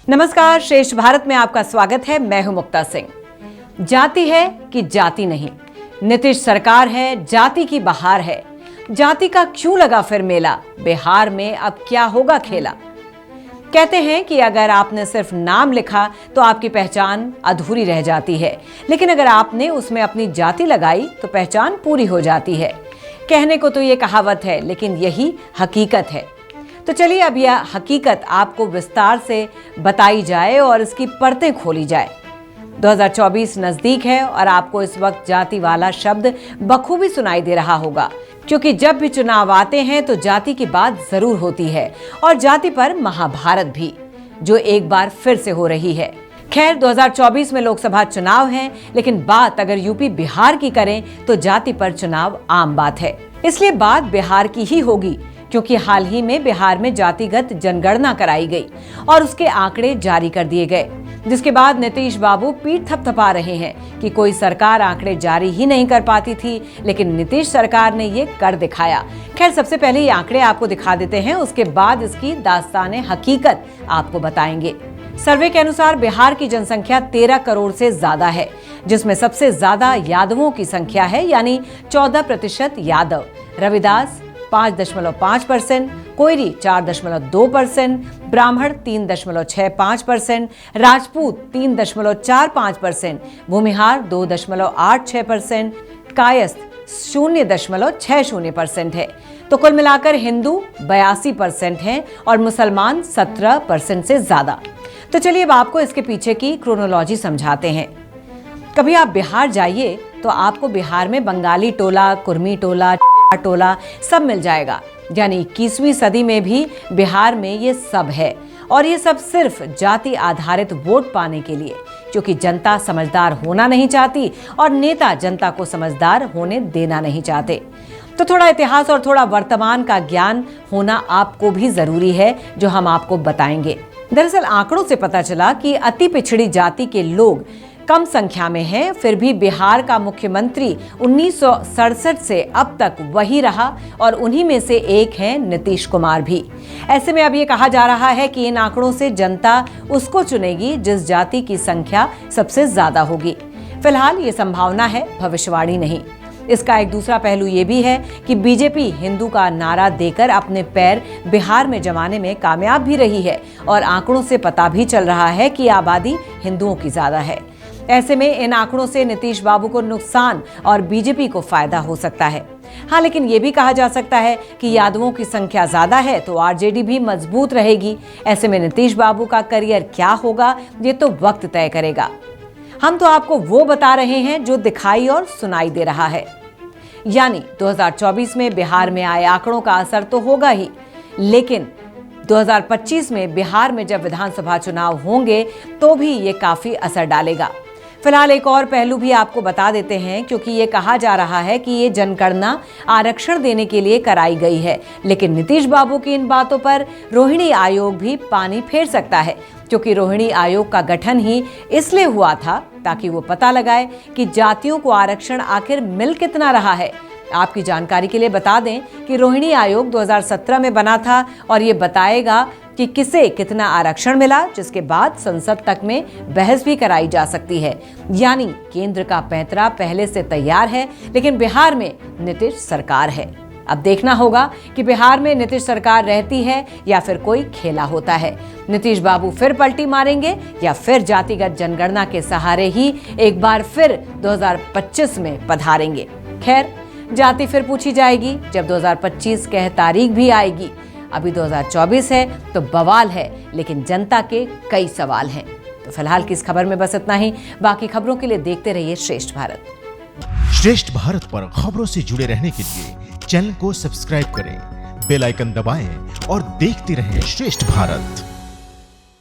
नमस्कार, श्रेष्ठ भारत में आपका स्वागत है। मैं हूं मुक्ता सिंह। जाति है कि जाति नहीं, नीतीश सरकार है, जाति की बहार है। जाति का क्यों लगा फिर मेला, बिहार में अब क्या होगा खेला। कहते हैं कि अगर आपने सिर्फ नाम लिखा तो आपकी पहचान अधूरी रह जाती है, लेकिन अगर आपने उसमें अपनी जाति लगाई तो पहचान पूरी हो जाती है। कहने को तो ये कहावत है, लेकिन यही हकीकत है। तो चलिए अब यह हकीकत आपको विस्तार से बताई जाए और इसकी परतें खोली जाए। 2024 नजदीक है और आपको इस वक्त जाति वाला शब्द बखूबी सुनाई दे रहा होगा, क्योंकि जब भी चुनाव आते हैं तो जाति की बात जरूर होती है और जाति पर महाभारत भी, जो एक बार फिर से हो रही है। खैर, 2024 में लोकसभा चुनाव हैं, लेकिन बात अगर यूपी बिहार की करें तो जाति पर चुनाव आम बात है। इसलिए बात बिहार की ही होगी, क्योंकि हाल ही में बिहार में जातिगत जनगणना कराई गई और उसके आंकड़े जारी कर दिए गए, जिसके बाद नीतीश बाबू पीठ थपथपा रहे हैं कि कोई सरकार आंकड़े जारी ही नहीं कर पाती थी, लेकिन नीतीश सरकार ने ये कर दिखाया। खैर, सबसे पहले ये आंकड़े आपको दिखा देते हैं, उसके बाद इसकी दास्ताने हकीकत आपको बताएंगे। सर्वे के अनुसार बिहार की जनसंख्या 13 करोड़ से ज्यादा है, जिसमें सबसे ज्यादा यादवों की संख्या है, यानी 14% यादव। रविदास 5.5%, कोयरी 4.2%, ब्राह्मण 3.65%, राजपूत 3.45%, भूमिहार 2.86%, कायस्थ 0.60% है। तो कुल मिलाकर हिंदू 82% हैं और मुसलमान 17% से ज्यादा। तो चलिए अब आपको इसके पीछे की क्रोनोलॉजी समझाते हैं। कभी आप बिहार जाइए तो आपको बिहार में बंगाली टोला, कुर्मी टोला, टोला सब मिल जाएगा। यानी 21वीं सदी में भी बिहार में ये सब है, और ये सब सिर्फ जाति आधारित वोट पाने के लिए, क्योंकि जनता समझदार होना नहीं चाहती और नेता जनता को समझदार होने देना नहीं चाहते। तो थोड़ा इतिहास और थोड़ा वर्तमान का ज्ञान होना आपको भी जरूरी है, जो हम आपको बताएंगे। दरअसल आंकड़ों से पता चला कि अति पिछड़ी जाति के लोग कम संख्या में हैं, फिर भी बिहार का मुख्यमंत्री 1967 से अब तक वही रहा और उन्हीं में से एक हैं नीतीश कुमार भी। ऐसे में अब ये कहा जा रहा है कि इन आंकड़ों से जनता उसको चुनेगी जिस जाति की संख्या सबसे ज्यादा होगी। फिलहाल ये संभावना है, भविष्यवाणी नहीं। इसका एक दूसरा पहलू ये भी है कि बीजेपी हिंदू का नारा देकर अपने पैर बिहार में जमाने में कामयाब भी रही है, और आंकड़ों से पता भी चल रहा है कि आबादी हिंदुओं की ज्यादा है। ऐसे में इन आंकड़ों से नीतीश बाबू को नुकसान और बीजेपी को फायदा हो सकता है। हाँ, लेकिन ये भी कहा जा सकता है कि यादवों की संख्या ज्यादा है तो आरजेडी भी मजबूत रहेगी। ऐसे में नीतीश बाबू का करियर क्या होगा, ये तो वक्त तय करेगा। हम तो आपको वो बता रहे हैं जो दिखाई और सुनाई दे रहा है। यानी 2024 में बिहार में आए आंकड़ों का असर तो होगा ही, लेकिन 2025 में बिहार में जब विधानसभा चुनाव होंगे तो भी ये काफी असर डालेगा। फिलहाल एक और पहलू भी आपको बता देते हैं, क्योंकि ये कहा जा रहा है कि ये जनगणना आरक्षण देने के लिए कराई गई है, लेकिन नीतीश बाबू की इन बातों पर रोहिणी आयोग भी पानी फेर सकता है, क्योंकि रोहिणी आयोग का गठन ही इसलिए हुआ था ताकि वो पता लगाए कि जातियों को आरक्षण आखिर मिल कितना रहा है। आपकी जानकारी के लिए बता दें कि रोहिणी आयोग 2017 में बना था और ये बताएगा कि किसे कितना आरक्षण मिला, जिसके बाद संसद तक में बहस भी कराई जा सकती है। यानी केंद्र का पैंतरा पहले से तैयार है, लेकिन बिहार में नीतीश सरकार है। अब देखना होगा कि बिहार में नीतीश सरकार रहती है या फिर कोई खेला होता है। नीतीश बाबू फिर पलटी मारेंगे या फिर जातिगत जनगणना के सहारे ही एक बार फिर 2025 में पधारेंगे। खैर, जाति फिर पूछी जाएगी जब 2025 कह तारीख भी आएगी। अभी 2024 है तो बवाल है, लेकिन जनता के कई सवाल हैं। तो फिलहाल की इस खबर में बस इतना ही। बाकी खबरों के लिए देखते रहिए श्रेष्ठ भारत। श्रेष्ठ भारत पर खबरों से जुड़े रहने के लिए चैनल को सब्सक्राइब करें, बेल आइकन दबाएं और देखते रहें श्रेष्ठ भारत।